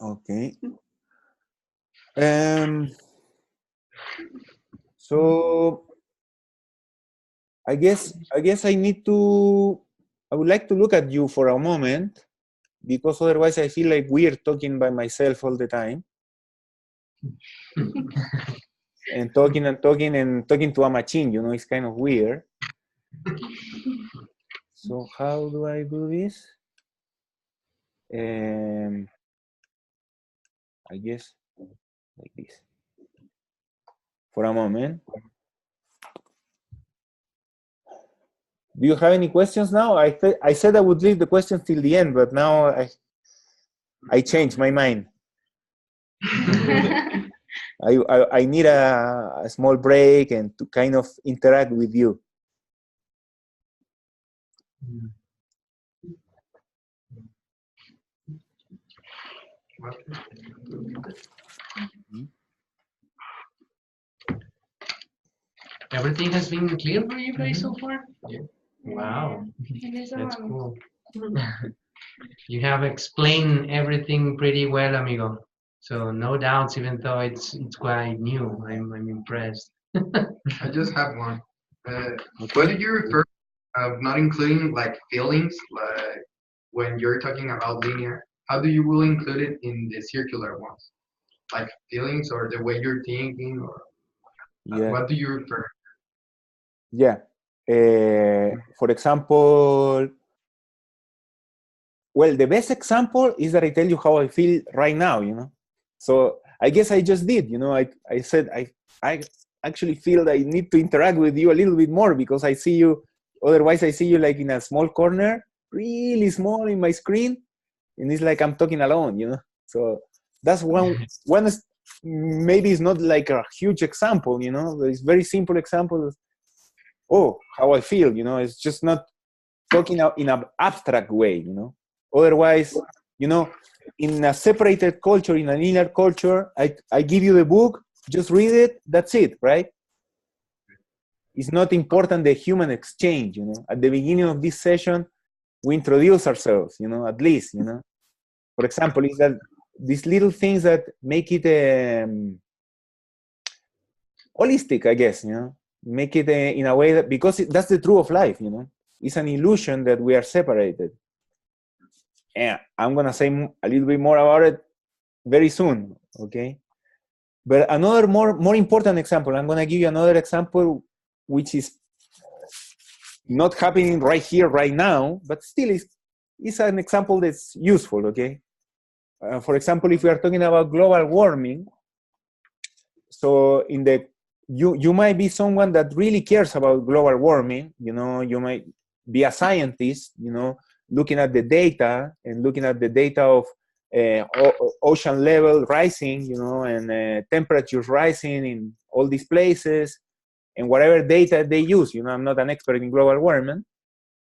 Okay. So I guess I would like to look at you for a moment, because otherwise I feel like weird talking by myself all the time. And talking to a machine, you know, it's kind of weird. So how do I do this? I guess like this. For a moment. Do you have any questions now? I said I would leave the questions till the end, but now I changed my mind. I need a small break and to kind of interact with you. Everything has been clear for you guys so far? Yeah. Wow. That's cool. You have explained everything pretty well, amigo. So no doubts, even though it's quite new. I'm impressed. I just have one. What did you refer of not including like feelings, like when you're talking about linear? How do you will include it in the circular ones, like feelings or the way you're thinking, or Yeah. what do you refer? Yeah. For example, well, the best example is that I tell you how I feel right now, you know. So I guess I just did, you know. I said I actually feel that I need to interact with you a little bit more, because I see you, otherwise I see you like in a small corner, really small in my screen, and it's like I'm talking alone, you know. So that's one maybe it's not like a huge example, you know, but it's very simple example. Oh, how I feel, you know. It's just not talking out in an abstract way, you know. Otherwise, you know, in a separated culture, in a linear culture, I give you the book, just read it, that's it, right? It's not important the human exchange, you know. At the beginning of this session, we introduce ourselves, you know, at least, you know. For example, is that these little things that make it holistic, I guess, you know, make it in a way that, because that's the truth of life, you know. It's an illusion that we are separated. And I'm going to say a little bit more about it very soon, okay? But another more important example, I'm going to give you another example which is not happening right here, right now, but still is an example that's useful, okay? For example, if we are talking about global warming, so in the you might be someone that really cares about global warming, you know, you might be a scientist, you know, looking at the data and looking at the data of ocean level rising, you know, and temperatures rising in all these places, and whatever data they use, you know, I'm not an expert in global warming,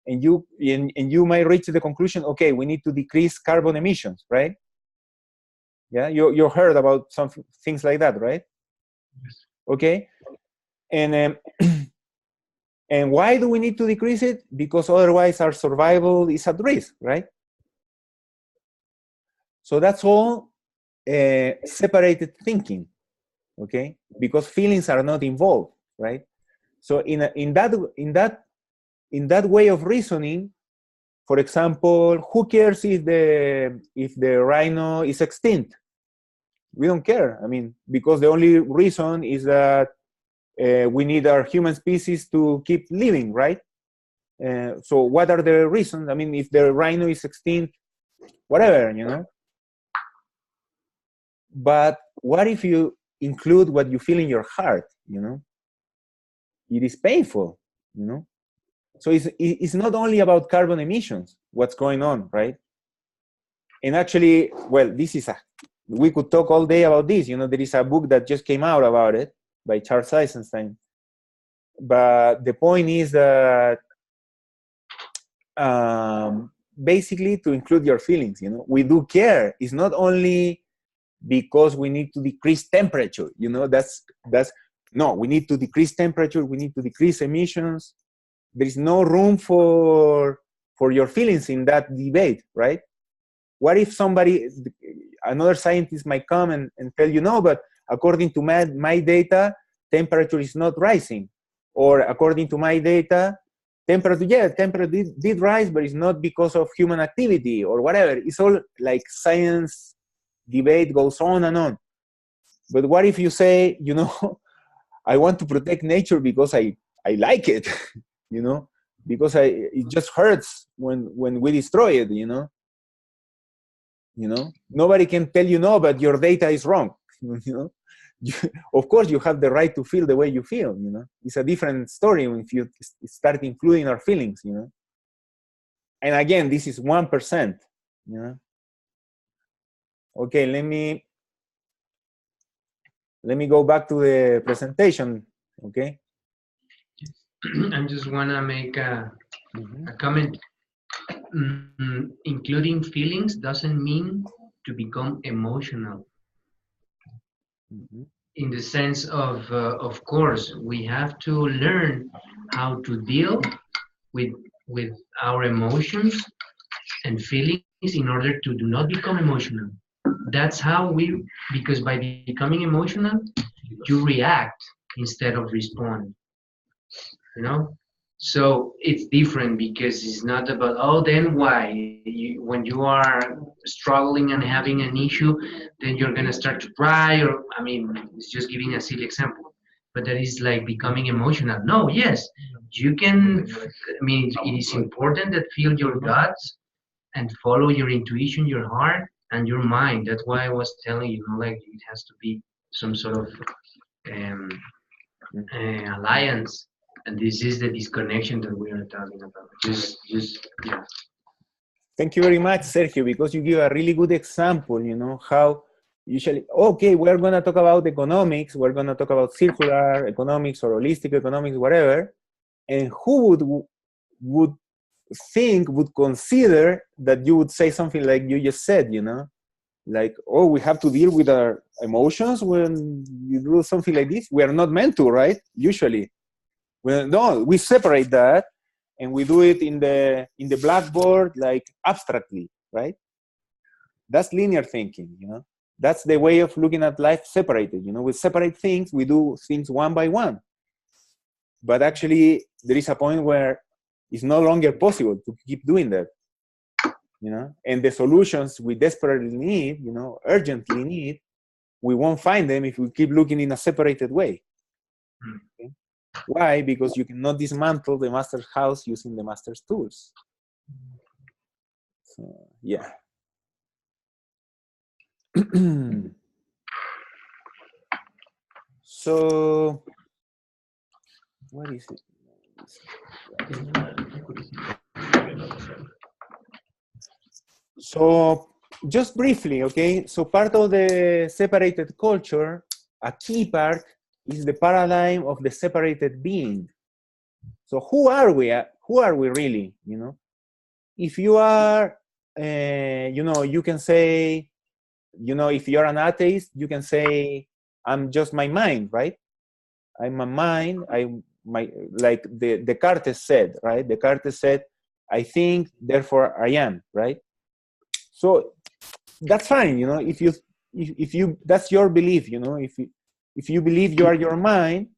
and you might reach the conclusion, okay, we need to decrease carbon emissions, right? Yeah, you heard about some things like that, right? Okay, and and why do we need to decrease it? Because otherwise our survival is at risk, right? So that's all separated thinking, okay? Because feelings are not involved, right? So in that way of reasoning, for example, who cares if the rhino is extinct? We don't care. I mean, because the only reason is that we need our human species to keep living, right? So what are the reasons? I mean, if the rhino is extinct, whatever, you know. But what if you include what you feel in your heart, you know? It is painful, you know. So it's not only about carbon emissions, what's going on, right? And actually, well, we could talk all day about this. You know, there is a book that just came out about it by Charles Eisenstein. But the point is that basically to include your feelings, you know, we do care. It's not only because we need to decrease temperature, you know, no, we need to decrease temperature, we need to decrease emissions. There is no room for your feelings in that debate, right? What if somebody, another scientist might come and tell you, no, but according to my data, temperature is not rising. Or according to my data, temperature did rise, but it's not because of human activity or whatever. It's all like science debate goes on and on. But what if you say, you know, I want to protect nature because I like it, you know, because it just hurts when we destroy it, you know. Nobody can tell you no, but your data is wrong, you know. Of course, you have the right to feel the way you feel, you know. It's a different story if you start including our feelings, you know. And again, this is 1%, you know. Okay, let me go back to the presentation, okay? I just want to make a comment. Including feelings doesn't mean to become emotional. In the sense of course, we have to learn how to deal with our emotions and feelings in order to do not become emotional. That's how because by becoming emotional, you react instead of respond, you know? So it's different because it's not about, oh, then why? When you are struggling and having an issue, then you're going to start to cry, or, I mean, it's just giving a silly example. But that is like becoming emotional. No, yes, you can, I mean, it is important that feel your guts and follow your intuition, your heart, and your mind. That's why I was telling you, like, it has to be some sort of alliance. And this is the disconnection that we are talking about. Yeah. Thank you very much, Sergio, because you give a really good example, you know, how usually, okay, we're going to talk about economics, we're going to talk about circular economics or holistic economics, whatever, and who would consider that you would say something like you just said, you know, like, oh, we have to deal with our emotions when you do something like this? We are not meant to, right? Usually. Well, no, we separate that and we do it in the blackboard, like abstractly, right? That's linear thinking, you know. That's the way of looking at life separated, you know. We separate things, we do things one by one. But actually, there is a point where it's no longer possible to keep doing that, you know. And the solutions we desperately need, you know, urgently need, we won't find them if we keep looking in a separated way. Okay? Why? Because you cannot dismantle the master's house using the master's tools. So, yeah. So, what is it? So, just briefly, okay? So, part of the separated culture, a key part is the paradigm of the separated being. So, who are we? Who are we really? You know, if you are, you know, you can say, you know, if you're an atheist, you can say, I'm just my mind, right? I'm a mind. Like Descartes said, right? Descartes said, I think, therefore I am, right? So that's fine, you know. If you that's your belief, you know. If you believe you are your mind,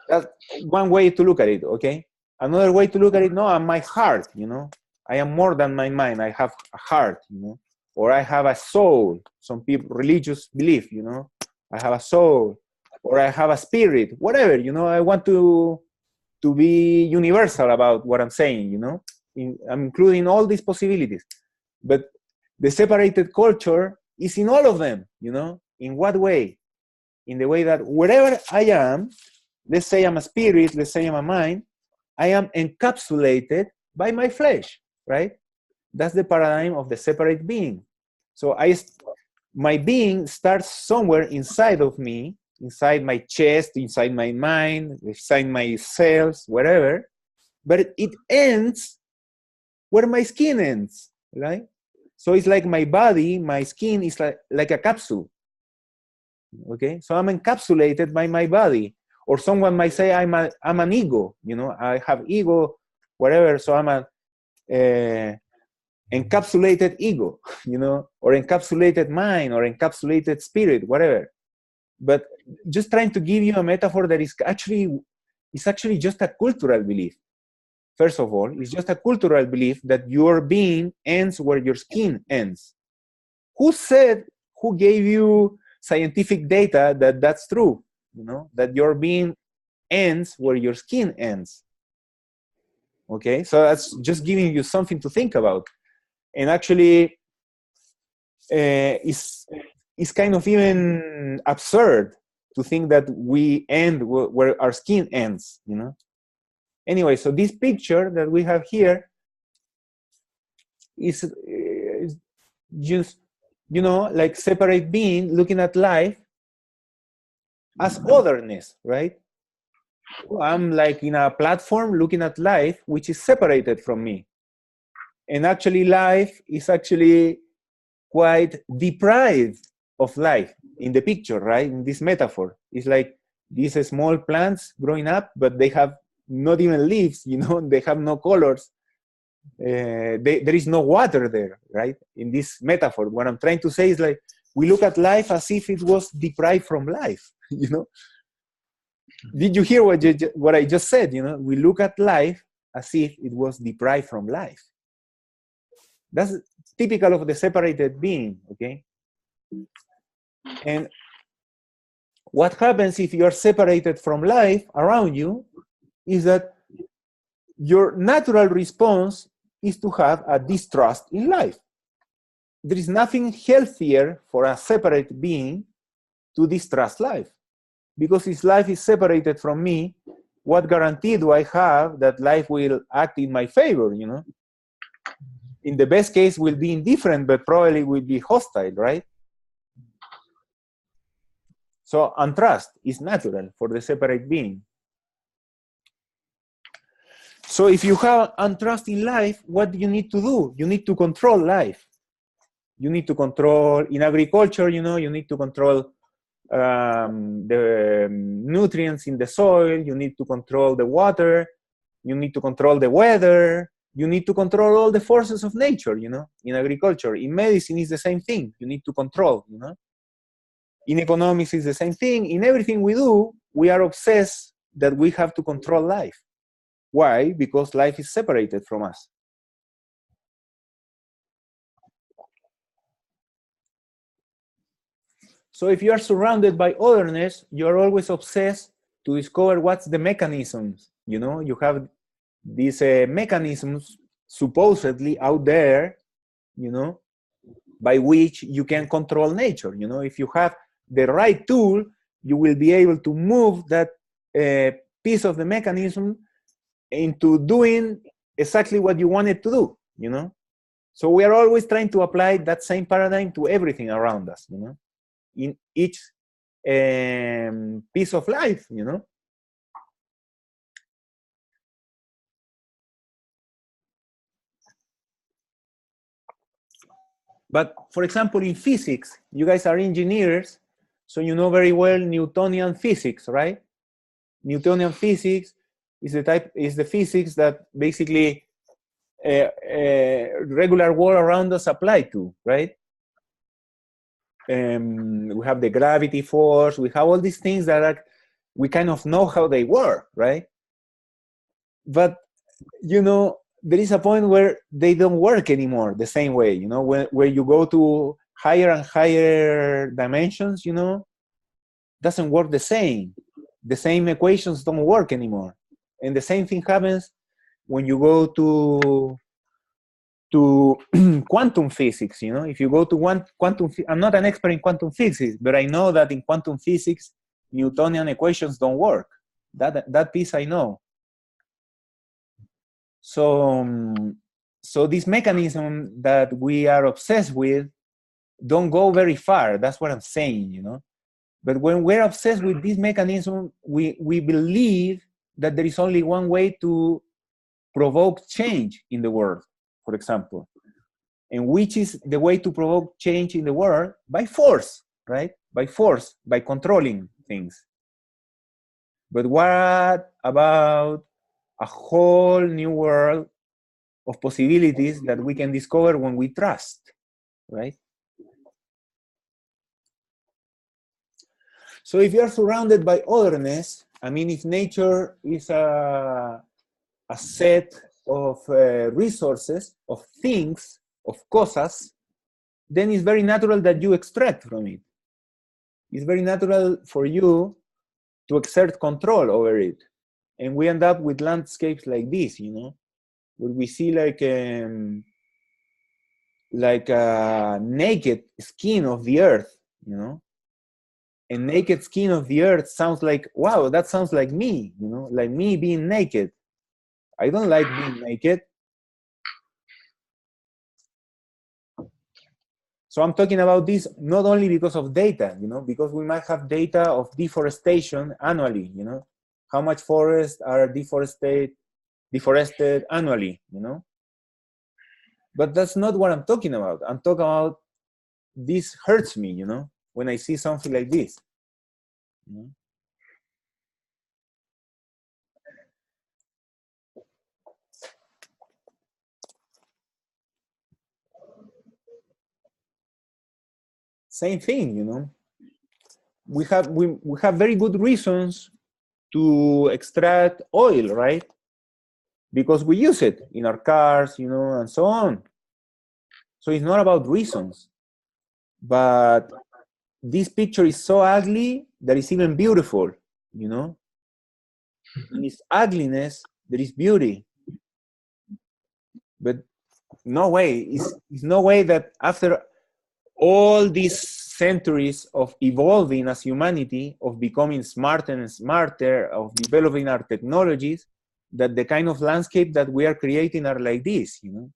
that's one way to look at it, okay? Another way to look at it, no, I'm my heart, you know. I am more than my mind. I have a heart, you know, or I have a soul. Some people, religious belief, you know, I have a soul, or I have a spirit, whatever, you know. I want to be universal about what I'm saying, you know. I'm including all these possibilities. But the separated culture is in all of them, you know. In what way? In the way that wherever I am, let's say I'm a spirit, let's say I'm a mind, I am encapsulated by my flesh, right? That's the paradigm of the separate being. So my being starts somewhere inside of me, inside my chest, inside my mind, inside my cells, wherever, but it ends where my skin ends, right? So it's like my body, my skin is like a capsule, okay? So I'm encapsulated by my body. Or someone might say I'm an ego, you know, I have ego, whatever, so I'm encapsulated ego, you know, or encapsulated mind, or encapsulated spirit, whatever. But just trying to give you a metaphor that is actually just a cultural belief. First of all, it's just a cultural belief that your being ends where your skin ends. Who gave you scientific data that that's true? You know, that your being ends where your skin ends. Okay, so that's just giving you something to think about. And actually, it's kind of even absurd to think that we end where our skin ends, you know? Anyway, so this picture that we have here is just, you know, like separate being looking at life as otherness, right? I'm like in a platform looking at life which is separated from me. And actually life is actually quite deprived of life in the picture, right? In this metaphor. It's like these small plants growing up, but they have not even leaves, you know, they have no colors. There is no water there, right? In this metaphor, what I'm trying to say is like, we look at life as if it was deprived from life, you know? Did you hear what I just said? You know, we look at life as if it was deprived from life. That's typical of the separated being, okay? And what happens if you are separated from life around you is that your natural response is to have a distrust in life. There is nothing healthier for a separate being to distrust life. Because if life is separated from me, what guarantee do I have that life will act in my favor, you know? In the best case, will be indifferent, but probably will be hostile, right? So untrust is natural for the separate being. So if you have untrust in life, what do you need to do? You need to control life. You need to control, in agriculture, you know, you need to control the nutrients in the soil, you need to control the water, you need to control the weather, you need to control all the forces of nature, you know, in agriculture. In medicine, it's the same thing. You need to control, you know. In economics, it's the same thing. In everything we do, we are obsessed that we have to control life. Why? Because life is separated from us. So if you are surrounded by otherness, you're always obsessed to discover what's the mechanisms. You know, you have these mechanisms supposedly out there, you know, by which you can control nature. You know, if you have the right tool, you will be able to move that piece of the mechanism into doing exactly what you want it to do, you know. So we are always trying to apply that same paradigm to everything around us, you know, in each piece of life, you know. But for example, in physics, you guys are engineers, so you know very well Newtonian physics, right? Newtonian physics is the physics that basically regular world around us apply to, right? We have the gravity force, we have all these things that are, we kind of know how they work, right? But, you know, there is a point where they don't work anymore the same way, you know, where you go to higher and higher dimensions, you know, doesn't work the same. The same equations don't work anymore. And the same thing happens when you go to quantum physics, you know. If you go to quantum, I'm not an expert in quantum physics, but I know that in quantum physics, Newtonian equations don't work. That piece I know. So this mechanism that we are obsessed with don't go very far. That's what I'm saying, you know. But when we're obsessed with this mechanism, we believe that there is only one way to provoke change in the world, for example. And which is the way to provoke change in the world? By force, right? By force, by controlling things. But what about a whole new world of possibilities that we can discover when we trust, right? So if you are surrounded by otherness, I mean, if nature is a set of resources, of things, of cosas, then it's very natural that you extract from it. It's very natural for you to exert control over it. And we end up with landscapes like this, you know, where we see like a naked skin of the earth, you know. And naked skin of the earth sounds like, wow, that sounds like me, you know, like me being naked. I don't like being naked. So I'm talking about this not only because of data, you know, because we might have data of deforestation annually, you know, how much forests are deforested annually, you know. But that's not what I'm talking about. I'm talking about this hurts me, you know, when I see something like this. You know? Same thing, you know. We have very good reasons to extract oil, right? Because we use it in our cars, you know, and so on. So it's not about reasons. But this picture is so ugly that it's even beautiful, you know. In its ugliness, there is beauty. But no way, it's no way that after all these centuries of evolving as humanity, of becoming smarter and smarter, of developing our technologies, that the kind of landscape that we are creating are like this, you know.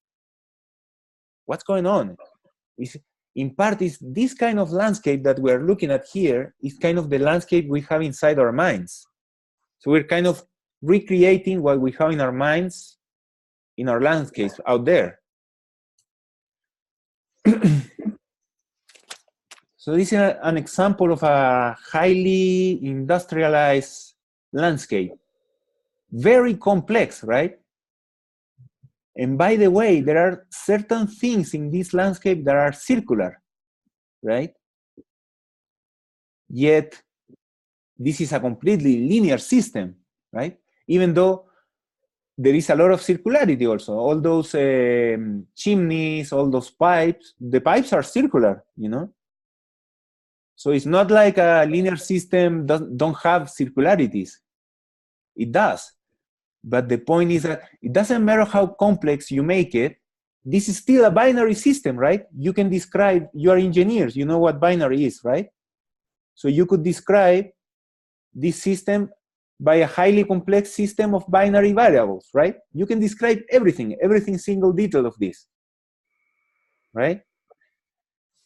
What's going on? In part, is this kind of landscape that we're looking at here is kind of the landscape we have inside our minds. So we're kind of recreating what we have in our minds, in our landscapes out there. So this is an example of a highly industrialized landscape. Very complex, right? And by the way, there are certain things in this landscape that are circular, right? Yet, this is a completely linear system, right? Even though there is a lot of circularity also. All those chimneys, all those pipes, the pipes are circular, you know? So it's not like a linear system don't have circularities. It does. But the point is that it doesn't matter how complex you make it, this is still a binary system, right? You can describe, you are engineers, you know what binary is, right? So you could describe this system by a highly complex system of binary variables, right? You can describe everything single detail of this, right?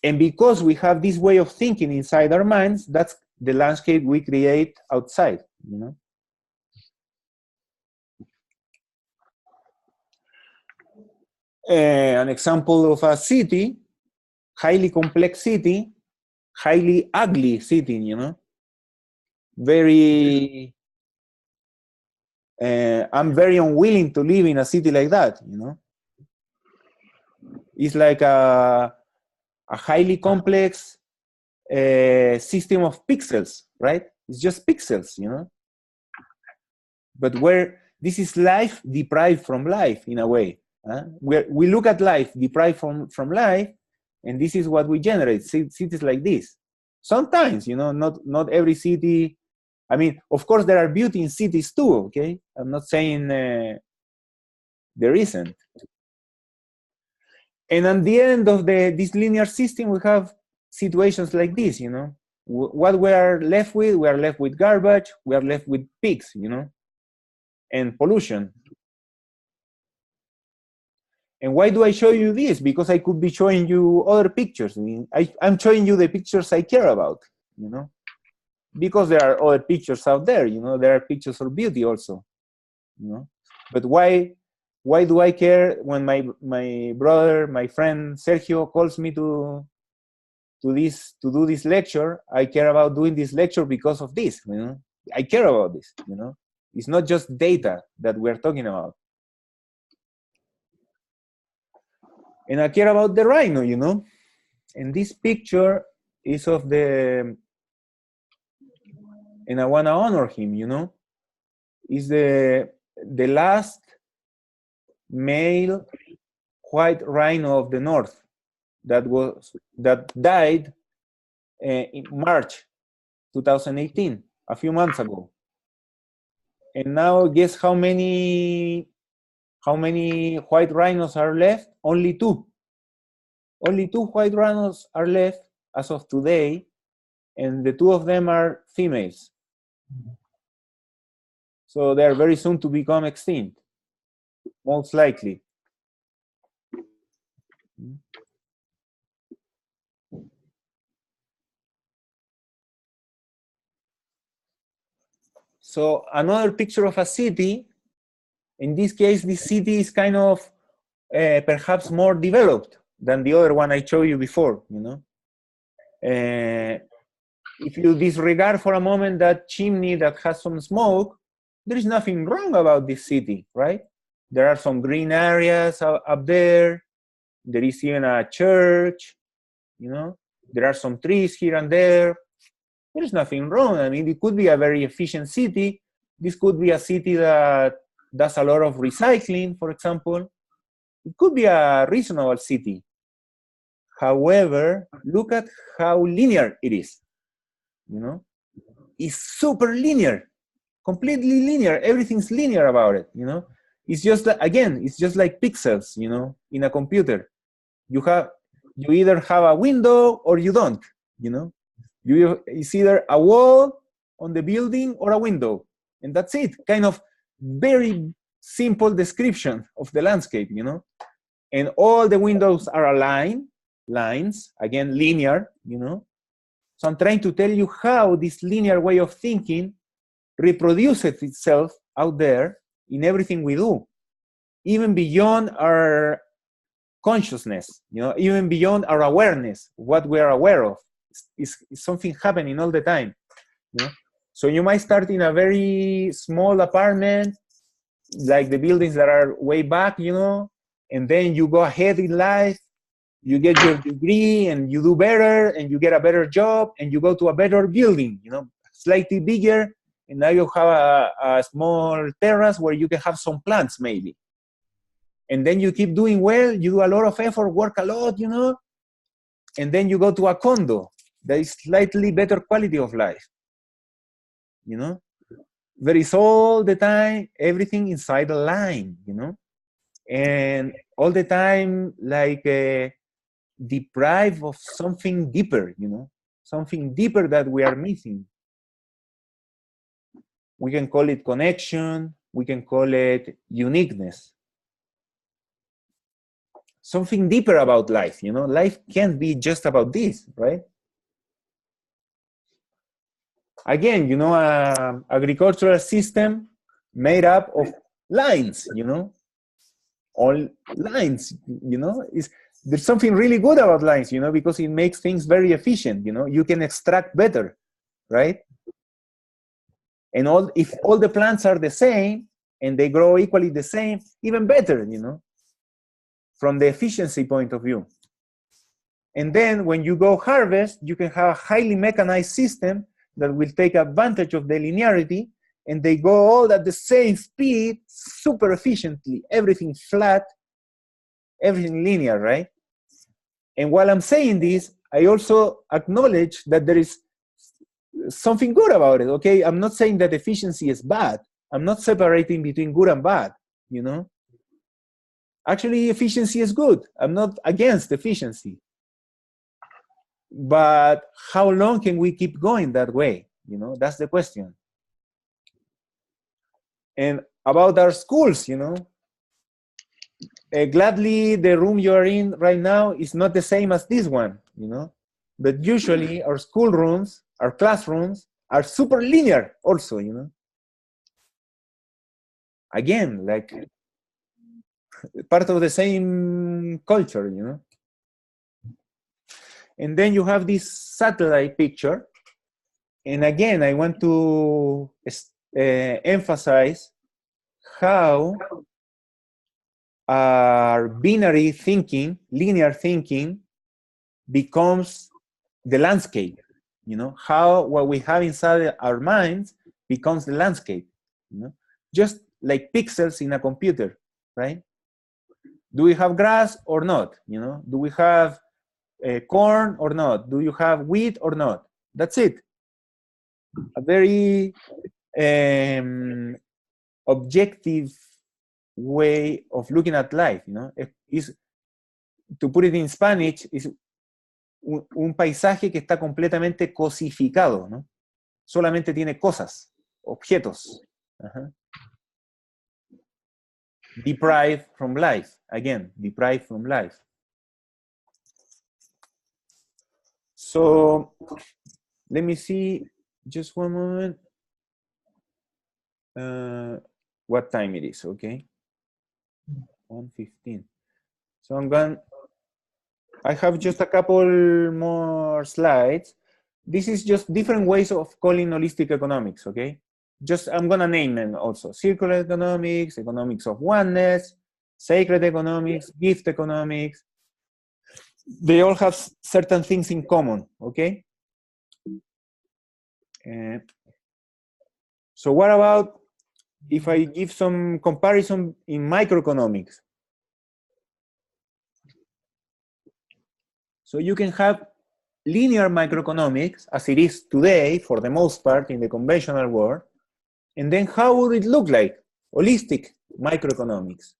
And because we have this way of thinking inside our minds, that's the landscape we create outside, you know? An example of a city, highly complex city, highly ugly city, you know? Very, I'm very unwilling to live in a city like that, you know? It's like a highly complex system of pixels, right? It's just pixels, you know? But where this is life deprived from life in a way. We look at life deprived from life, and this is what we generate, cities like this. Sometimes, you know, not every city. I mean, of course, there are beauty in cities too, okay? I'm not saying there isn't. And at the end of this linear system, we have situations like this, you know? What we are left with garbage, we are left with pigs, you know? And pollution. And why do I show you this? Because I could be showing you other pictures. I mean, I'm showing you the pictures I care about, you know? Because there are other pictures out there, you know? There are pictures of beauty also, you know? But why do I care when my brother, my friend Sergio calls me to do this lecture? I care about doing this lecture because of this, you know? I care about this, you know? It's not just data that we're talking about. And I care about the rhino, you know. And this picture is of the, and I want to honor him, you know. Is the last male white rhino of the north that died in March 2018, a few months ago. And now guess how many white rhinos are left? Only two. Only 2 white rhinos are left as of today, and the 2 of them are females. So they are very soon to become extinct, most likely. So another picture of a city. In this case, this city is kind of perhaps more developed than the other one I showed you before, you know. If you disregard for a moment that chimney that has some smoke, there is nothing wrong about this city, right? There are some green areas up there. There is even a church, you know. There are some trees here and there. There is nothing wrong. I mean, it could be a very efficient city. This could be a city that does a lot of recycling, for example. It could be a reasonable city. However, look at how linear it is, you know? It's super linear, completely linear. Everything's linear about it, you know? It's just, again, it's just like pixels, you know, in a computer. You either have a window or you don't, you know? It's either a wall on the building or a window, and that's it. Kind of very simple description of the landscape, you know? And all the windows are aligned, lines, again, linear, you know? So I'm trying to tell you how this linear way of thinking reproduces itself out there in everything we do, even beyond our consciousness, you know, even beyond our awareness, what we are aware of. It's something happening all the time, you know? So you might start in a very small apartment, like the buildings that are way back, you know, and then you go ahead in life, you get your degree and you do better and you get a better job and you go to a better building, you know, slightly bigger, and now you have a small terrace where you can have some plants maybe. And then you keep doing well, you do a lot of effort, work a lot, you know, and then you go to a condo that is slightly better quality of life, you know. There is all the time everything inside a line, you know, and all the time like deprived of something deeper, you know, something deeper that we are missing. We can call it connection, we can call it uniqueness. Something deeper about life, you know. Life can't be just about this, right? Again, you know, agricultural system made up of lines, you know, all lines, you know. There's something really good about lines, you know, because it makes things very efficient, you know. You can extract better, right? And if all the plants are the same and they grow equally the same, even better, you know, from the efficiency point of view. And then when you go harvest, you can have a highly mechanized system that will take advantage of the linearity, and they go all at the same speed, super efficiently, everything flat, everything linear, right? And while I'm saying this, I also acknowledge that there is something good about it, okay? I'm not saying that efficiency is bad. I'm not separating between good and bad, you know? Actually, efficiency is good. I'm not against efficiency. But how long can we keep going that way? You know, that's the question. And about our schools, you know, gladly the room you're in right now is not the same as this one, you know, but usually our schoolrooms, our classrooms are super linear also, you know. Again, like part of the same culture, you know. And then you have this satellite picture. And again, I want to emphasize how our binary thinking, linear thinking, becomes the landscape. You know, how what we have inside our minds becomes the landscape. You know, just like pixels in a computer, right? Do we have grass or not? You know, do we have corn or not? Do you have wheat or not? That's it. A very objective way of looking at life, you know. Is, to put it in Spanish, is un paisaje que está completamente cosificado, ¿no? Solamente tiene cosas, objetos. Deprived from life, again, deprived from life. So let me see, just one moment. What time it is, okay? 1:15. So I have just a couple more slides. This is just different ways of calling holistic economics, okay? Just, I'm gonna name them also. Circular economics, economics of oneness, sacred economics, gift economics. They all have certain things in common, okay? So what about if I give some comparison in microeconomics? So you can have linear microeconomics, as it is today, for the most part, in the conventional world. And then how would it look like? Holistic microeconomics.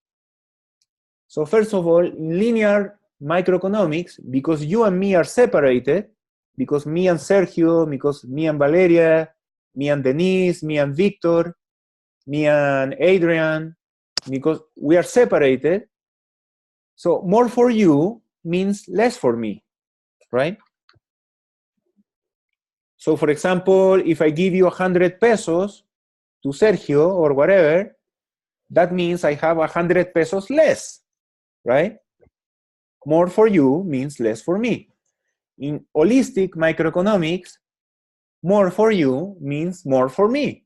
So first of all, in linear microeconomics, because you and me are separated, because me and Sergio, because me and Valeria, me and Denise, me and Victor, me and Adrian, because we are separated, so more for you means less for me, right? So for example, if I give you 100 pesos to Sergio or whatever, that means I have 100 pesos less, right? More for you means less for me. In holistic microeconomics, more for you means more for me.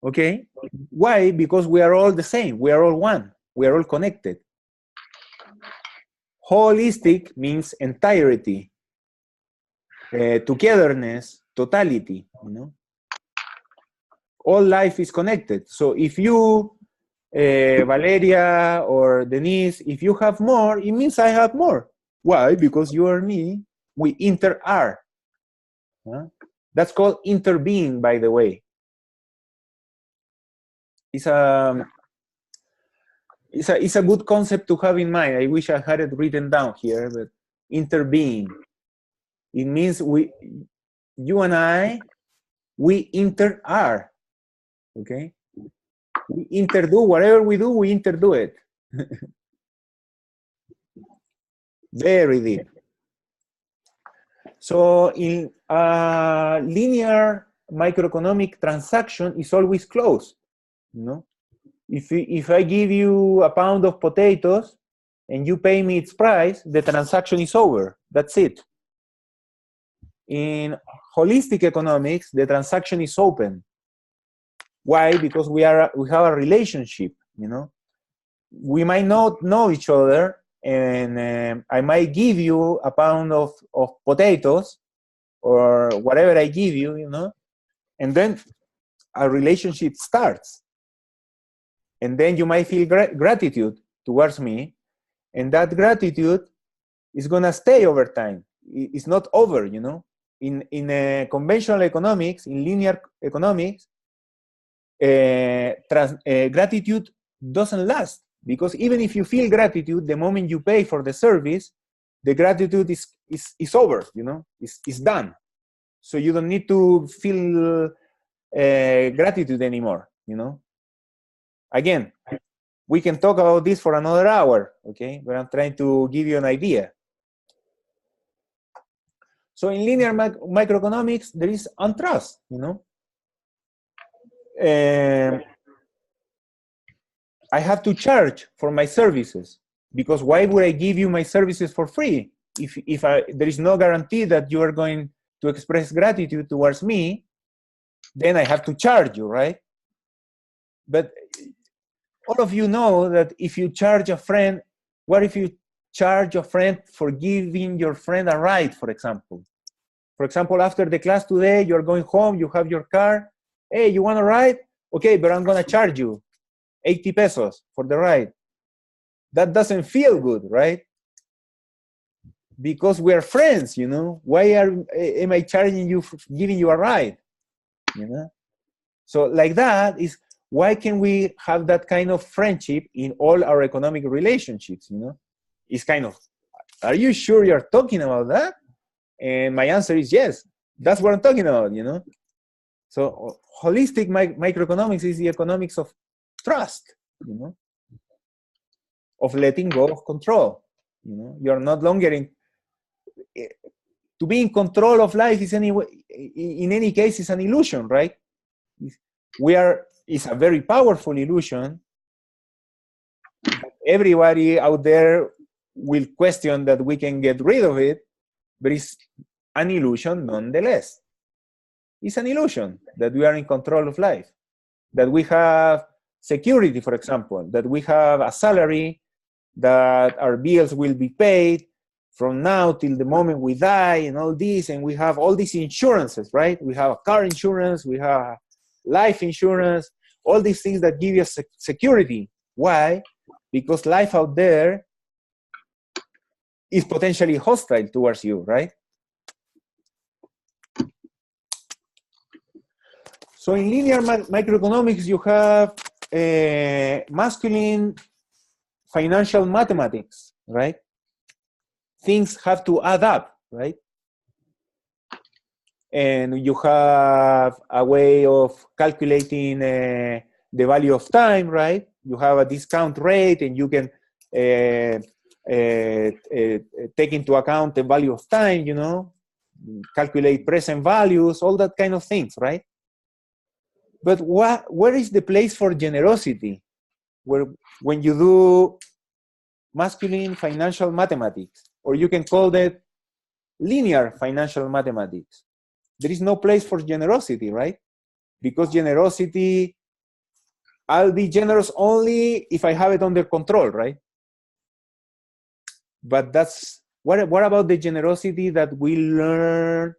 Okay? Why? Because we are all the same. We are all one. We are all connected. Holistic means entirety, togetherness, totality, you know? All life is connected. So if you, Valeria or Denise, if you have more, it means I have more. Why? Because you or me, we inter-are. That's called interbeing, by the way. It's a good concept to have in mind. I wish I had it written down here, but interbeing. It means you and I, we inter-are. Okay? We interdo, whatever we do, we interdo it. Very deep. So in linear microeconomic transaction is always closed. You know, if I give you a pound of potatoes and you pay me its price, the transaction is over. That's it. In holistic economics, the transaction is open. Why? Because we have a relationship. You know, we might not know each other, and I might give you a pound of potatoes or whatever I give you, you know, and then a relationship starts. And then you might feel gratitude towards me, and that gratitude is gonna stay over time. It's not over, you know. In conventional economics, in linear economics, gratitude doesn't last, because even if you feel gratitude, the moment you pay for the service, the gratitude is over, you know, it's done. So you don't need to feel gratitude anymore, you know. Again, we can talk about this for another hour, okay? But I'm trying to give you an idea. So in linear microeconomics, there is untrust, you know. I have to charge for my services, because why would I give you my services for free if there is no guarantee that you are going to express gratitude towards me? Then I have to charge you, right? But all of you know that if you charge a friend, what if you charge a friend for giving your friend a ride, for example? For example, after the class today, you're going home, you have your car. Hey, you want a ride? Okay, but I'm going to charge you 80 pesos for the ride. That doesn't feel good, right? Because we're friends, you know. Why am I charging you for giving you a ride? You know? So like that is, why can we have that kind of friendship in all our economic relationships, you know? It's kind of, are you sure you're talking about that? And my answer is yes, that's what I'm talking about, you know? So holistic microeconomics is the economics of trust, you know, of letting go of control. You know, you're not longer to be in control of life is in any case is an illusion, right? It's a very powerful illusion. Everybody out there will question that we can get rid of it, but it's an illusion nonetheless. It's an illusion that we are in control of life, that we have security, for example, that we have a salary, that our bills will be paid from now till the moment we die, and all this, and we have all these insurances, right? We have a car insurance, we have life insurance, all these things that give us security. Why? Because life out there is potentially hostile towards you, right? So in linear microeconomics, you have masculine financial mathematics, right? Things have to add up, right? And you have a way of calculating the value of time, right? You have a discount rate, and you can take into account the value of time, you know, calculate present values, all that kind of things, right? But where is the place for generosity? When you do masculine financial mathematics, or you can call that linear financial mathematics, there is no place for generosity, right? Because generosity, I'll be generous only if I have it under control, right? But that's, what about the generosity that we learn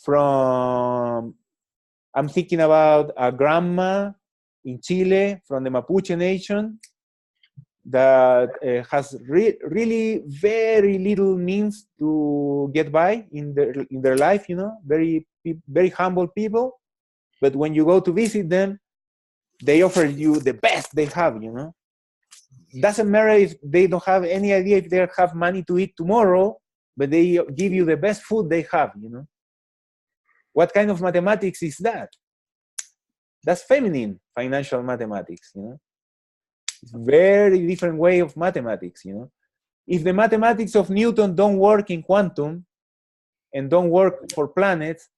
from, I'm thinking about a grandma in Chile from the Mapuche nation that has really very little means to get by in their life, you know, very humble people. But when you go to visit them, they offer you the best they have, you know. Doesn't matter if they don't have any idea if they have money to eat tomorrow, but they give you the best food they have, you know. What kind of mathematics is that? That's feminine financial mathematics, you know. It's a very different way of mathematics, you know. If the mathematics of Newton don't work in quantum, and don't work for planets,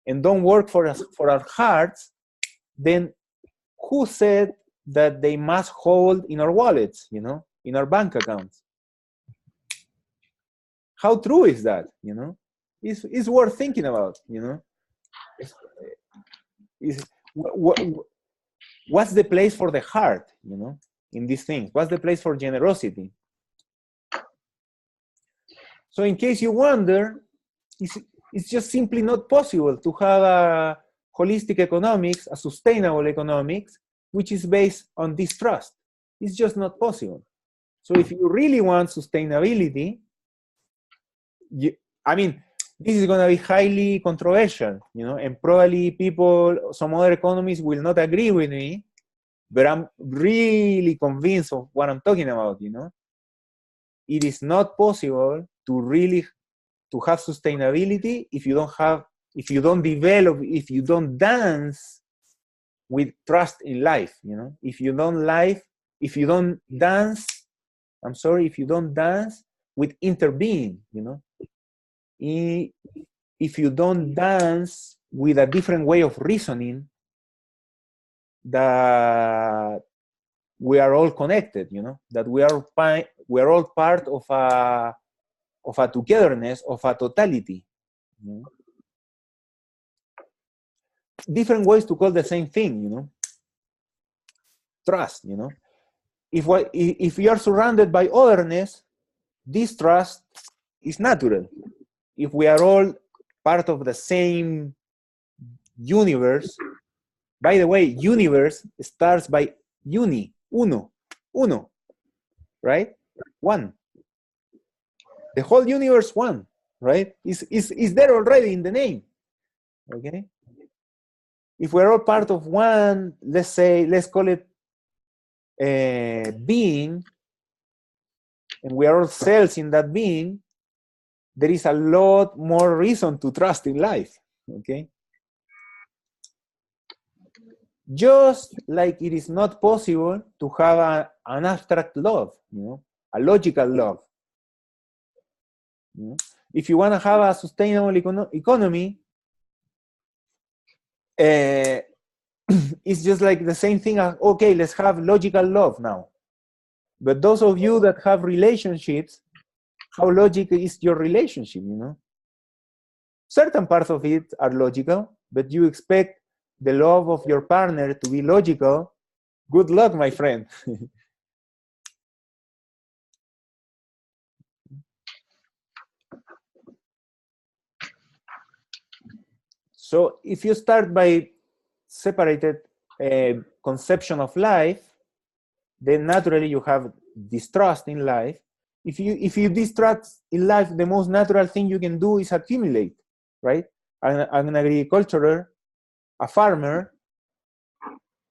and don't work for our hearts, then who said that they must hold in our wallets, you know, in our bank accounts? How true is that, you know? It's worth thinking about, you know. What's the place for the heart, you know, in these things? What's the place for generosity? So in case you wonder, it's just simply not possible to have a holistic economics, a sustainable economics, which is based on distrust. It's just not possible. So if you really want sustainability, I mean, this is going to be highly controversial, you know, and probably some other economists will not agree with me, but I'm really convinced of what I'm talking about, you know. It is not possible to have sustainability if you don't develop, if you don't dance with trust in life, you know. If you don't dance with interbeing, you know. If you don't dance with a different way of reasoning, that we are all connected, you know, that we are all part of a togetherness, of a totality. You know? Different ways to call the same thing, you know. Trust, you know. if we are surrounded by otherness, distrust is natural. If we are all part of the same universe, by the way, universe starts by uno, right? One. The whole universe, one, right? Is there already in the name, okay? If we're all part of one, let's call it being, and we are all cells in that being, there is a lot more reason to trust in life, okay? Just like it is not possible to have an abstract love, a logical love. If you want to have a sustainable economy, it's just like the same thing as, okay, let's have logical love now. But those of you that have relationships, how logical is your relationship, Certain parts of it are logical, but you expect the love of your partner to be logical. Good luck, my friend. So if you start by separated conception of life, then naturally you have distrust in life. If you distrust in life, the most natural thing you can do is accumulate, right? An agriculturer, a farmer,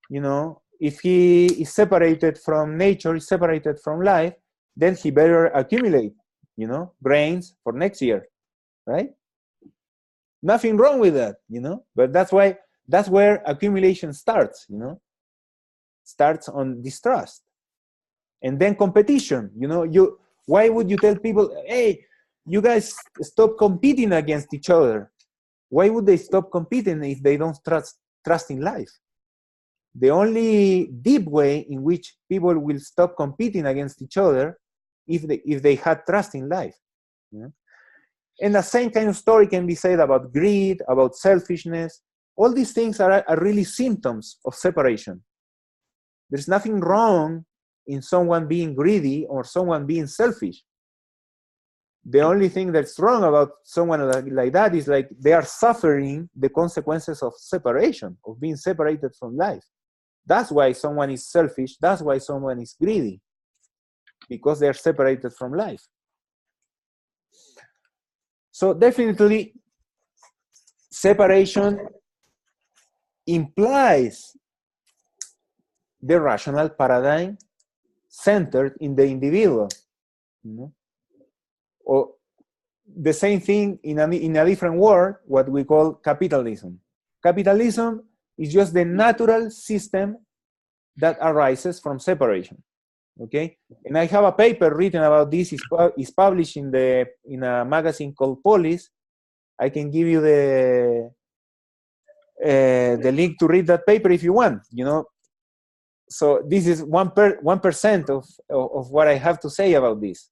if he is separated from nature, is separated from life, then he better accumulate, grains for next year, right? Nothing wrong with that, but that's where accumulation starts, starts on distrust. And then competition, why would you tell people, hey, you guys stop competing against each other? Why would they stop competing if they don't trust in life? The only deep way in which people will stop competing against each other if they had trust in life. And the same kind of story can be said about greed, about selfishness. All these things are really symptoms of separation. There's nothing wrong in someone being greedy or someone being selfish. The only thing that's wrong about someone like that is like they are suffering the consequences of separation, of being separated from life. That's why someone is selfish. That's why someone is greedy, because they're separated from life. So definitely, separation implies the rational paradigm centered in the individual. Or the same thing in a different word, what we call capitalism. Capitalism is just the natural system that arises from separation. Okay, and I have a paper written about this. Is published in a magazine called Polis. I can give you the link to read that paper if you want. So this is 1% of what I have to say about this.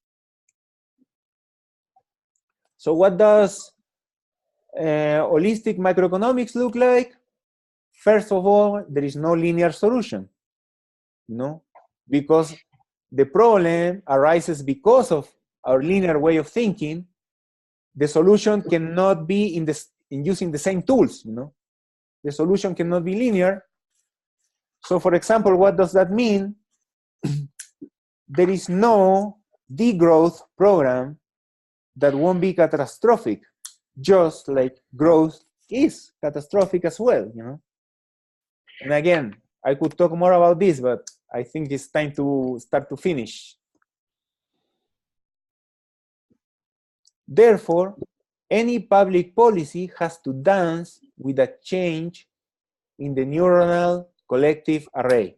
So what does holistic macroeconomics look like? First of all, there is no linear solution, because the problem arises because of our linear way of thinking. The solution cannot be in using the same tools, The solution cannot be linear. So for example, what does that mean? There is no degrowth program that won't be catastrophic, just like growth is catastrophic as well, And again, I could talk more about this, but I think it's time to start to finish. Therefore, any public policy has to dance with a change in the neuronal collective array,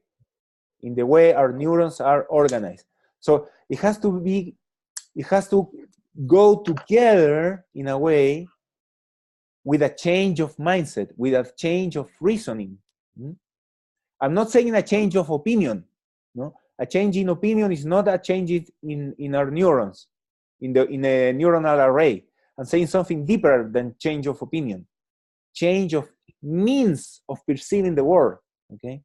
in the way our neurons are organized. So it has to go together in a way with a change of mindset, with a change of reasoning. I'm not saying a change of opinion. A change in opinion is not a change in our neurons, in a neuronal array. I'm saying something deeper than change of opinion. Change of means of perceiving the world. Okay.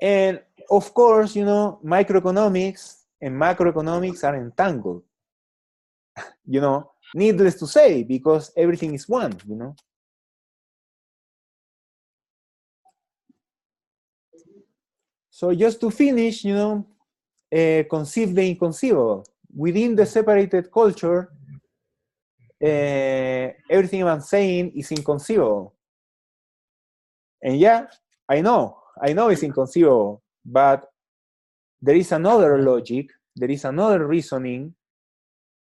And of course, you know, microeconomics and macroeconomics are entangled. You know, needless to say, because everything is one, you know. So just to finish, you know, conceive the inconceivable. Within the separated culture, everything I'm saying is inconceivable. And yeah, I know it's inconceivable, but there is another logic, there is another reasoning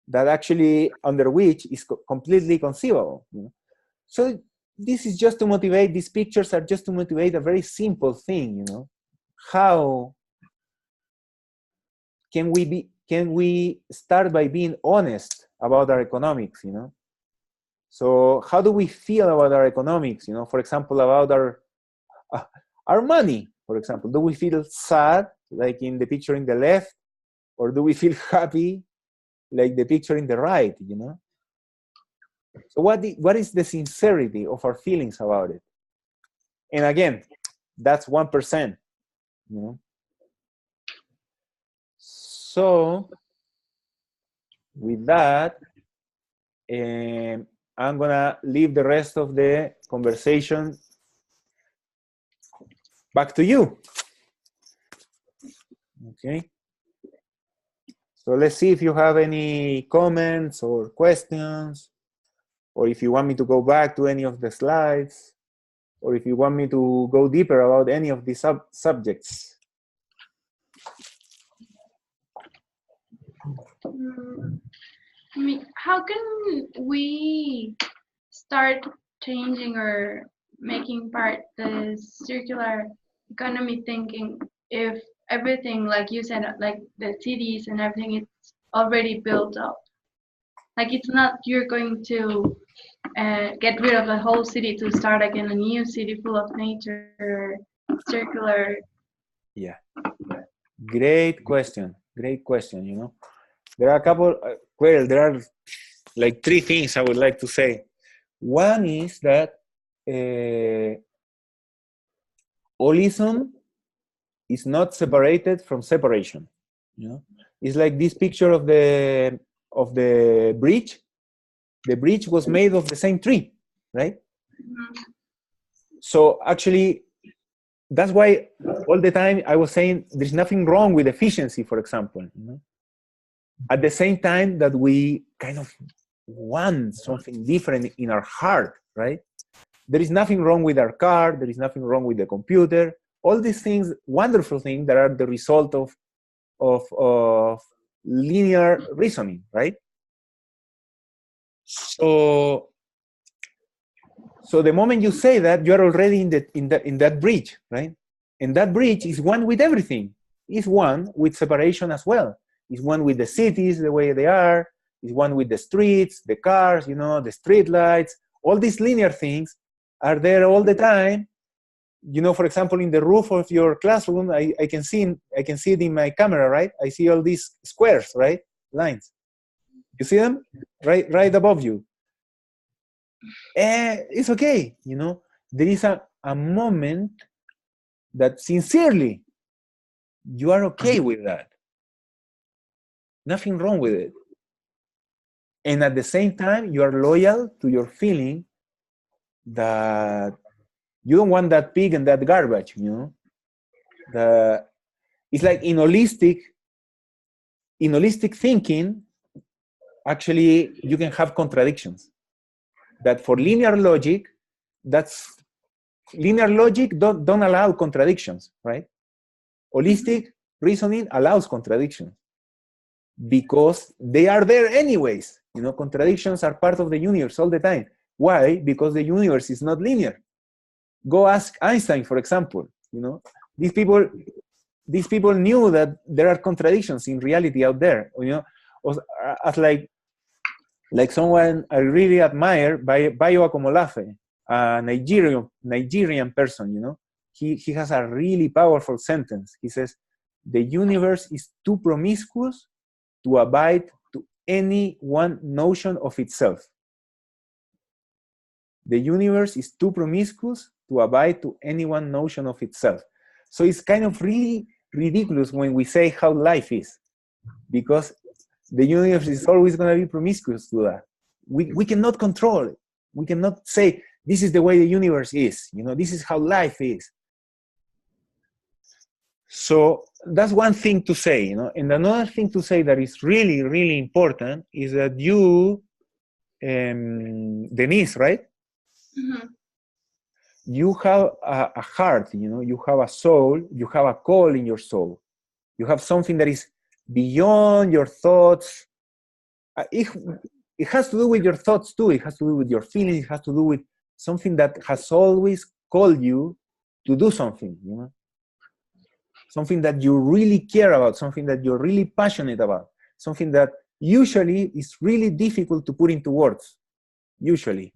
that actually under which is completely conceivable. You know? So this is just to motivate, these pictures are just to motivate a very simple thing, you know. How can we start by being honest about our economics, you know? So how do we feel about our economics, you know, for example, about our money, for example? Do we feel sad, like in the picture in the left, or do we feel happy, like the picture in the right, you know? So what is the sincerity of our feelings about it? And again, that's 1%, you know? So with that, I'm gonna leave the rest of the conversation back to you. Okay. So let's see if you have any comments or questions, or if you want me to go back to any of the slides, or if you want me to go deeper about any of these subjects. I mean, how can we start changing or making part the circular economy thinking if everything, like you said, like the cities and everything, it's already built up? Like it's not you're going to get rid of the whole city to start again a new city full of nature, circular. Yeah. Great question. Great question, you know. There are a couple, well, there are like 3 things I would like to say. One is that holism is not separated from separation. You know, it's like this picture of the bridge. The bridge was made of the same tree, right? So actually, that's why all the time I was saying there's nothing wrong with efficiency, for example. You know? At the same time that we kind of want something different in our heart, right? There is nothing wrong with our car. There is nothing wrong with the computer. All these things, wonderful things that are the result of linear reasoning, right? So the moment you say that, you are already in that bridge, right? And that bridge is one with everything. It's one with separation as well. It's one with the cities the way they are. It's one with the streets, the cars, you know, the street lights. All these linear things are there all the time. You know, for example, in the roof of your classroom, I can see it in my camera, right? I see all these squares, right? Lines. You see them? Right above you. It's okay, you know. There is a moment that sincerely you are okay with that. Nothing wrong with it. And at the same time, you are loyal to your feeling that you don't want that pig and that garbage, you know. It's like in holistic thinking, actually, you can have contradictions. That for linear logic, linear logic don't allow contradictions, right? Holistic reasoning allows contradictions because they are there anyways. You know, contradictions are part of the universe all the time. Why? Because the universe is not linear. Go ask Einstein, for example. You know, these people knew that there are contradictions in reality out there. You know, as like someone I really admire, Bayo Akomolafe, a Nigerian person. You know, he has a really powerful sentence. He says, "The universe is too promiscuous to abide to any one notion of itself." The universe is too promiscuous to abide to any one notion of itself. So it's kind of really ridiculous when we say how life is, because the universe is always going to be promiscuous to that. We cannot control it. We cannot say, this is the way the universe is, this is how life is. So that's one thing to say, and another thing to say that is really, really important is that you, Denise, right? Mm-hmm. You have a heart, you have a soul, you have a call in your soul. You have something that is beyond your thoughts. It has to do with your thoughts too. It has to do with your feelings. It has to do with something that has always called you to do something, something that you really care about, something that you're really passionate about, something that usually is really difficult to put into words, usually.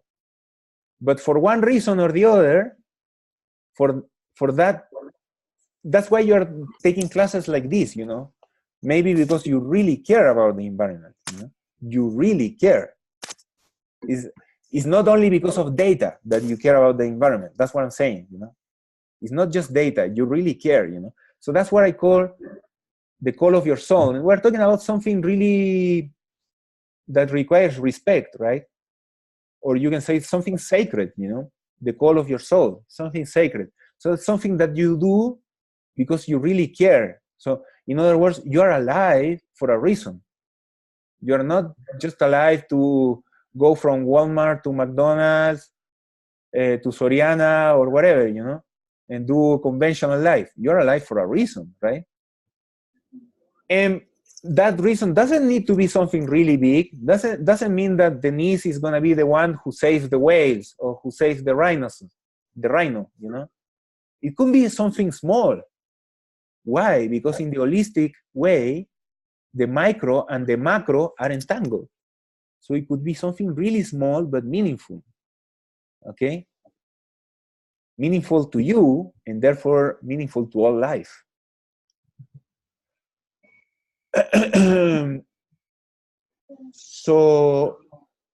But for one reason or the other, for that's why you're taking classes like this, maybe because you really care about the environment, you really care. It's not only because of data that you care about the environment. That's what I'm saying, It's not just data, you really care, So that's what I call the call of your soul. And we're talking about something really that requires respect, right? Or you can say something sacred, the call of your soul, something sacred. So it's something that you do because you really care. So in other words, you are alive for a reason. You are not just alive to go from Walmart to McDonald's, to Soriana or whatever, and do conventional life. You're alive for a reason, right? And that reason doesn't need to be something really big. Doesn't mean that Denise is going to be the one who saves the whales or who saves the rhino, It could be something small. Why? Because in the holistic way, the micro and the macro are entangled. So it could be something really small but meaningful, okay? Meaningful to you, and therefore meaningful to all life. So,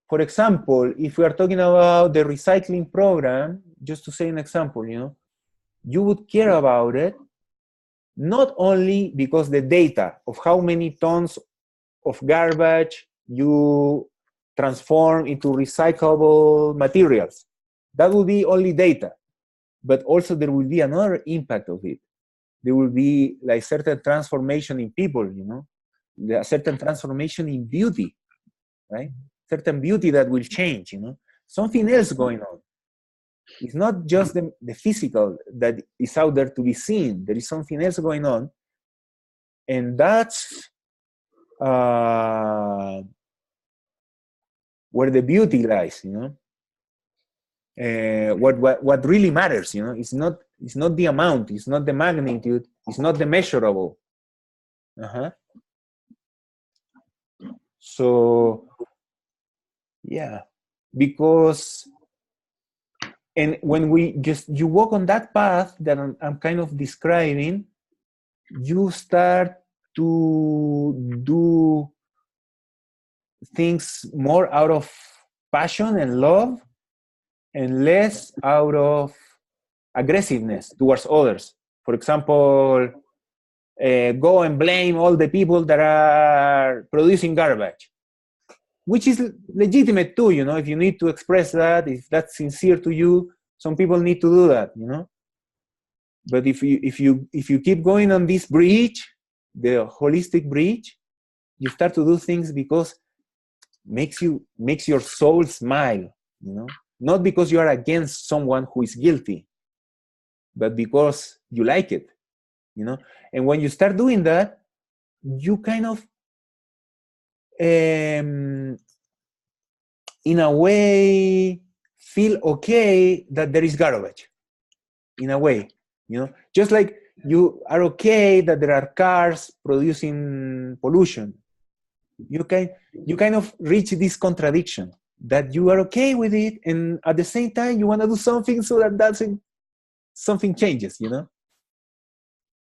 for example, if we are talking about the recycling program, just to say an example, you would care about it not only because the data of how many tons of garbage you transform into recyclable materials. That will be only data. But also there will be another impact of it. There will be like certain transformation in people, a certain transformation in beauty, right? Certain beauty that will change, something else going on. It's not just the physical that is out there to be seen. There is something else going on. And that's where the beauty lies, what really matters, it's not the amount, it's not the magnitude, it's not the measurable. So yeah, because and when you walk on that path that I'm kind of describing, you start to do things more out of passion and love and less out of aggressiveness towards others. For example, go and blame all the people that are producing garbage, which is legitimate too, if you need to express that, if that's sincere to you, some people need to do that, But if you keep going on this bridge, the holistic bridge, you start to do things because makes your soul smile, not because you are against someone who is guilty, but because you like it, And when you start doing that, you kind of, in a way, feel okay that there is garbage, in a way, just like you are okay that there are cars producing pollution. You kind of reach this contradiction that you are okay with it, and at the same time you want to do something so that something changes,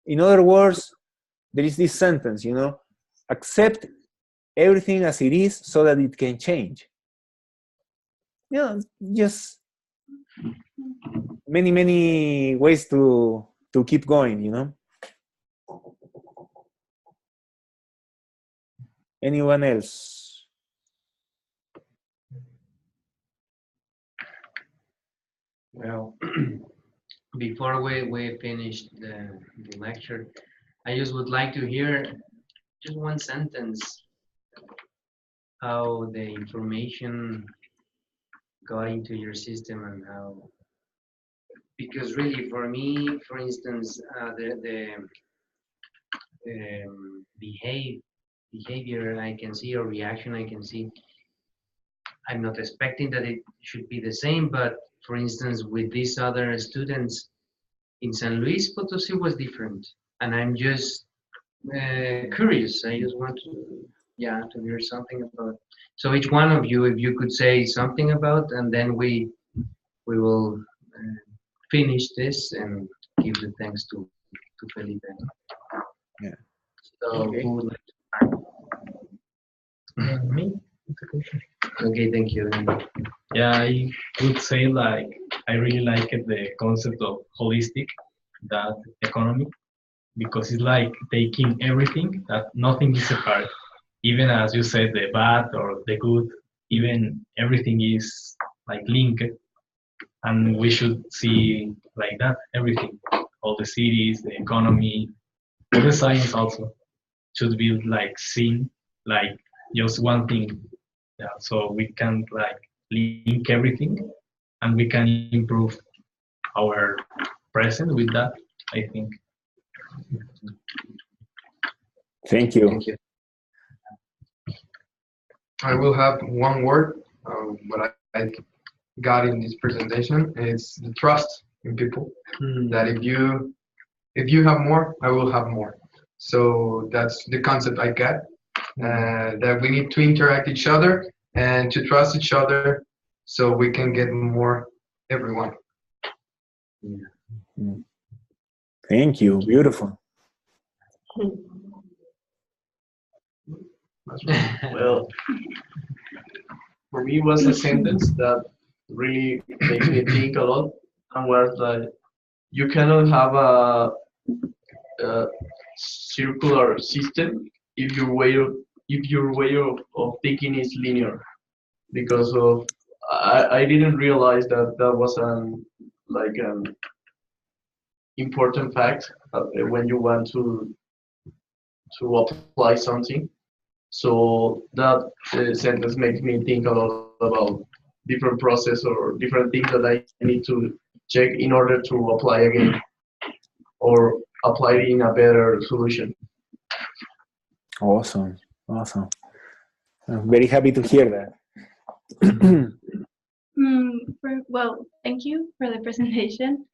In other words, there is this sentence, accept everything as it is so that it can change. Just many ways to to keep going, you know. Anyone else? Well, before we finish the lecture, I just would like to hear just one sentence how the information got into your system and how, because really for me, for instance, the behavior I can see or reaction I can see, I'm not expecting that it should be the same, but for instance, with these other students in San Luis Potosi was different, and I'm just curious. I just want to, yeah, to hear something about. So each one of you, if you could say something about, and then we will finish this and give the thanks to Felipe. Yeah. So Okay. who would like to start? Me? Okay, thank you. Yeah, I would say like I really like the concept of holistic that economy because it's like taking everything that nothing is apart. Even as you said, the bad or the good, even everything is like linked, and we should see like that everything, all the cities, the economy, all the science also should be like seen like just one thing. Yeah, so we can like link everything and we can improve our present with that, I think. Thank you. Thank you. I will have one word. What I got in this presentation is the trust in people. That if you have more, I will have more. So that's the concept I got. That we need to interact each other and to trust each other, so we can get more. Everyone. Thank you. Beautiful. Well, for me, it was a sentence that really makes me think a lot, and was like, you cannot have a circular system if your way of thinking is linear. Because of I didn't realize that that was an like an important fact when you want to apply something. So that sentence makes me think a lot about different process or different things that I need to check in order to apply again or apply in a better solution. Awesome. Awesome. I'm very happy to hear that. Well, thank you for the presentation,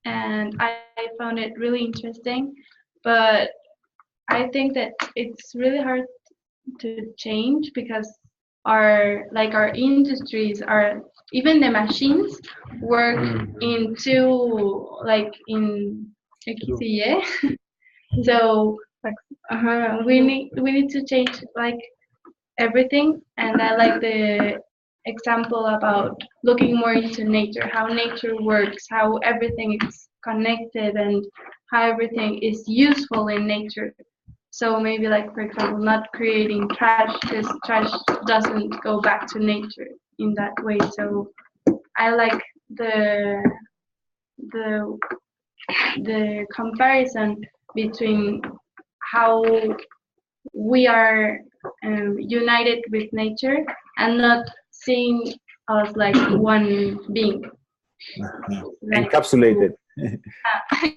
and I found it really interesting, but I think that it's really hard to change because our industries are, even the machines work into like in X y. So we need to change like everything, and I like the example about looking more into nature, how nature works, how everything is connected, and how everything is useful in nature. So maybe like, for example, not creating trash, because trash doesn't go back to nature in that way. So I like the comparison between how we are united with nature and not seeing us like one being. Like, Encapsulated.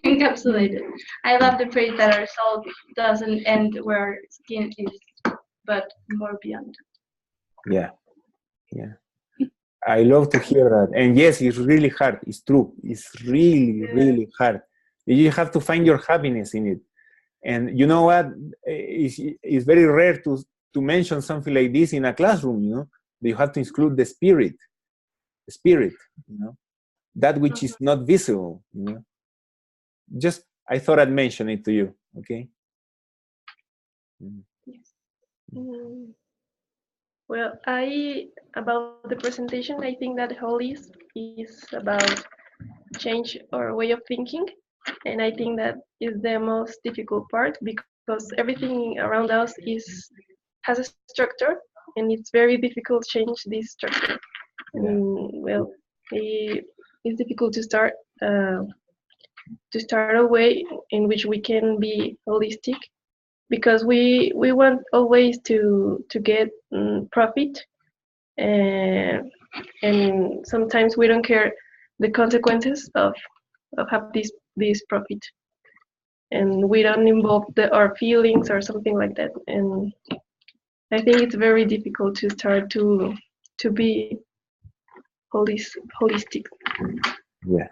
encapsulated. I love the phrase that our soul doesn't end where our skin is, but more beyond. Yeah. Yeah. I love to hear that. And yes, it's really hard. It's true. It's really, really hard. You have to find your happiness in it. And you know what? It's very rare to mention something like this in a classroom, you know. You have to include the spirit, you know, that which is not visible, you know. Just, I thought I'd mention it to you, okay? Yes. Well, about the presentation, I think that holism is about change our way of thinking, And I think that is the most difficult part because everything around us has a structure, and it's very difficult to change this structure. Yeah. Well, it's difficult to start a way in which we can be holistic, because we want always to get profit, and sometimes we don't care the consequences of have this profit, and we don't involve our feelings or something like that. And I think it's very difficult to start to be holistic. Yeah.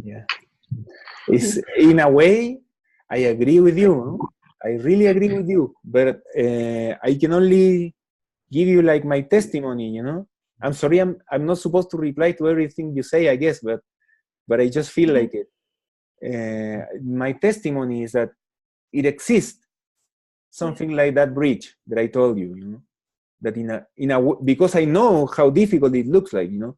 Yeah. It's in a way, I agree with you. No? I really agree with you. But I can only give you like my testimony. You know, I'm sorry, I'm not supposed to reply to everything you say, I guess, but I just feel like it. My testimony is that it exists, something like that bridge that I told you. You know, that because I know how difficult it looks like. You know,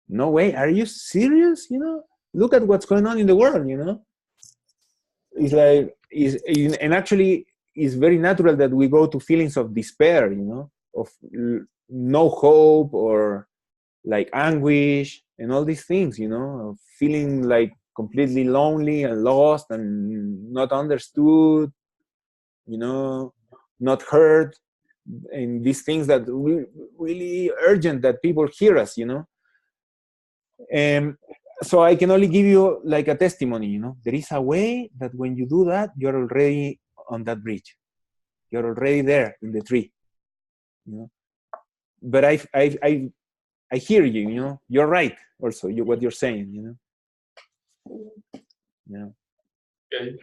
no way, are you serious? You know, look at what's going on in the world. You know, it's like and actually it's very natural that we go to feelings of despair. You know, of no hope or like anguish and all these things. You know, of feeling like completely lonely and lost and not understood. You know, not heard, and these things that really urgent that people hear us. You know. So I can only give you like a testimony, you know. There is a way that when you do that, you're already on that bridge. You're already there in the tree, you know. But I hear you, you know. You're right also, what you're saying, you know. Yeah. Okay,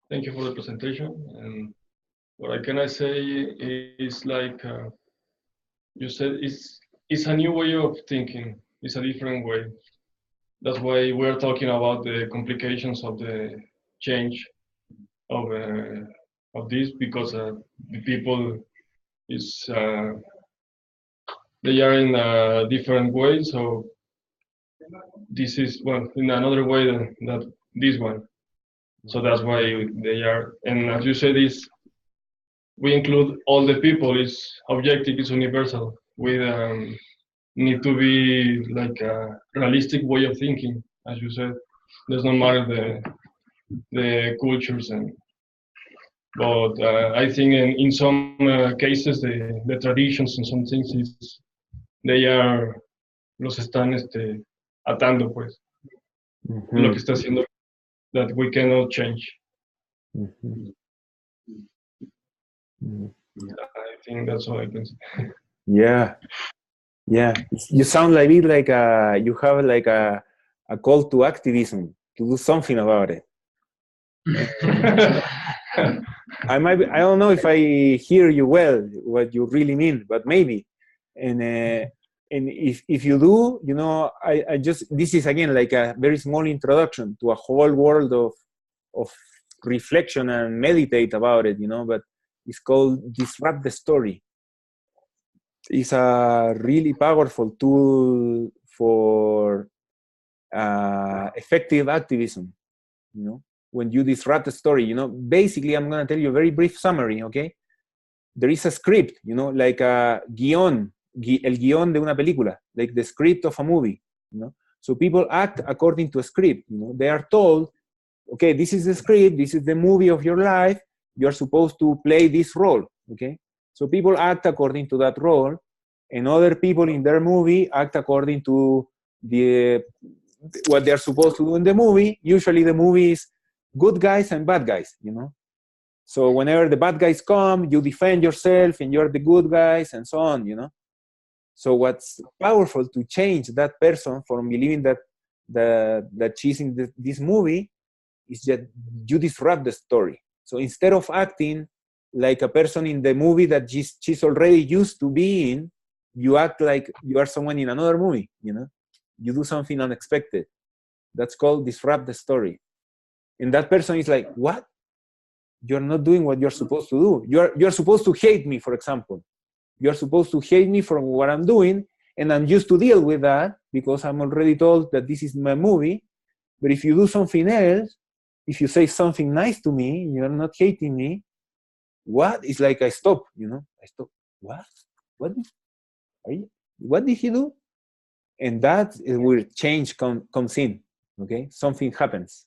thank you for the presentation. And what can I say is like you said, it's a new way of thinking. It's a different way. That's why we're talking about the complications of the change of this, because the people is they are in a different way. So this is in another way than this one. So that's why they are. And as you said, we include all the people. It's objective. It's universal. We need to be like a realistic way of thinking, as you said. Does not matter the cultures but I think in some cases the traditions and some things they are los están atando, pues. Lo que está haciendo that we cannot change. I think that's all I can say. Yeah. You sound like it like you have like a call to activism, to do something about it. I don't know if I hear you well, what you really mean, but maybe. And if you do, you know, I just, this is again like a very small introduction to a whole world of reflection and meditate about it, you know, but it's called Disrupt the Story. It's a really powerful tool for effective activism, you know. When you disrupt the story, you know, basically, I'm going to tell you a very brief summary, okay? There is a script, you know, like a guión, el guión de una película, like the script of a movie, you know? So people act according to a script, you know? They are told, okay, this is the script, this is the movie of your life, you're supposed to play this role, okay? So people act according to that role, and other people in their movie act according to what they're supposed to do in the movie. Usually the movie is good guys and bad guys, you know. So whenever the bad guys come, you defend yourself and you're the good guys and so on, you know. So what's powerful to change that person from believing that she's in this movie is that you disrupt the story. So instead of acting like a person in the movie that she's already used to being, you act like you are someone in another movie, you know. You do something unexpected. That's called disrupt the story. And that person is like, what? You're not doing what you're supposed to do. You're supposed to hate me, for example. You're supposed to hate me for what I'm doing, and I'm used to deal with that because I'm already told that this is my movie, But if you do something else, if you say something nice to me, you're not hating me, what? It's like I stop, you know? I stop. What? What did he do? And that is where change comes in, okay? Something happens.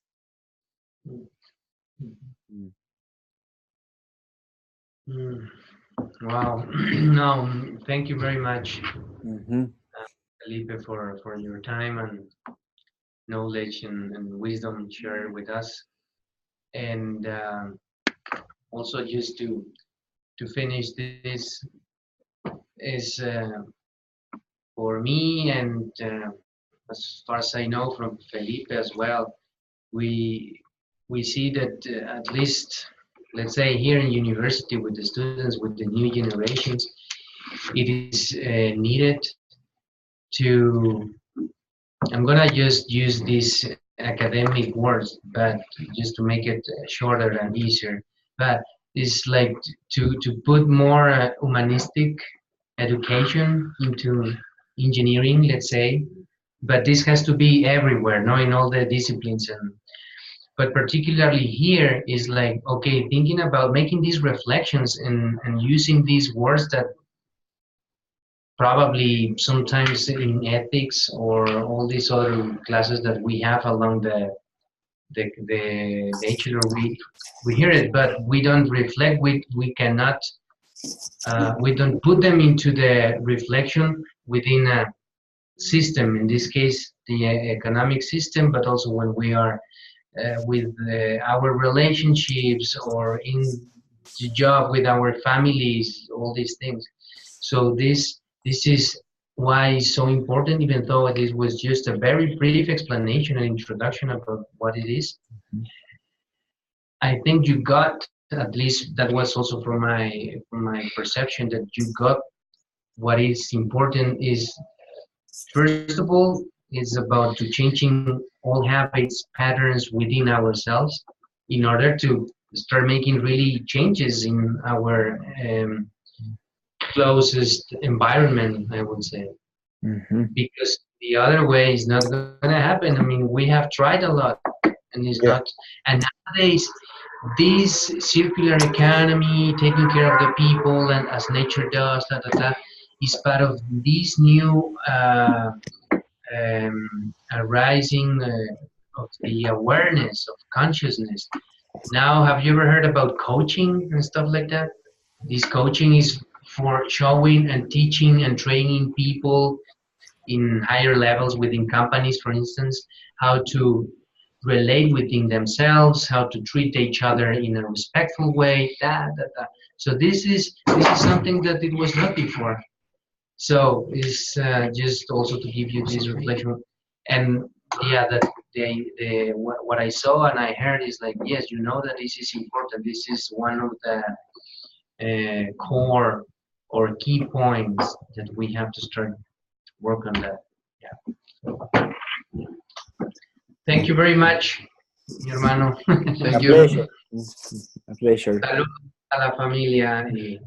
Wow. No, thank you very much, Mm-hmm. Felipe, for your time and knowledge and wisdom shared with us. And also just to finish this is for me, and as far as I know from Felipe as well, we see that at least, let's say here in university with the students, with the new generations, it is needed to, I'm gonna just use these academic words, but just to make it shorter and easier, but it's like to put more humanistic education into engineering, let's say, but this has to be everywhere, no, in all the disciplines. And but particularly here is like, okay, thinking about making these reflections and using these words that probably sometimes in ethics or all these other classes that we have along the bachelor, we hear it, but we don't reflect. We cannot. We don't put them into the reflection within a system. In this case, the economic system, but also when we are with our relationships or in the job with our families, all these things. So this is why it's so important, even though this was just a very brief explanation and introduction about what it is. I think you got, at least that was also from my perception, that you got what is important is, first of all, it's about to changing all habits, patterns within ourselves in order to start making really changes in our closest environment, I would say. Because the other way is not going to happen. I mean, we have tried a lot, and it's not. And nowadays, this circular economy, taking care of the people, and as nature does, is part of this new arising of the awareness of consciousness. Now, have you ever heard about coaching and stuff like that? This coaching is for showing and teaching and training people in higher levels within companies, for instance, how to relate within themselves, how to treat each other in a respectful way. So this is something that it was not before. So it's just also to give you this reflection. And yeah, that what I saw and I heard is like, yes, you know that this is important. This is one of the core or key points that we have to start work on that. Yeah. Thank you very much, mi hermano. Thank you. Pleasure. A pleasure. Saludos a la familia y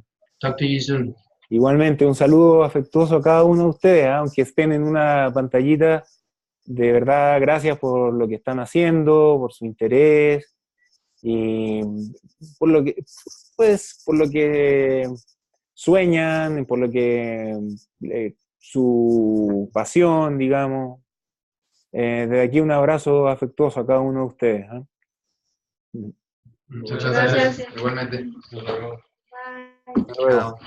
talk to you soon. Igualmente, un saludo afectuoso a cada uno de ustedes, aunque estén en una pantallita. De verdad, gracias por lo que están haciendo, por su interés y por lo que, pues, por lo que sueñan, por lo que su pasión, digamos. Desde aquí un abrazo afectuoso a cada uno de ustedes. Muchas gracias. Igualmente. Hasta luego. Chao.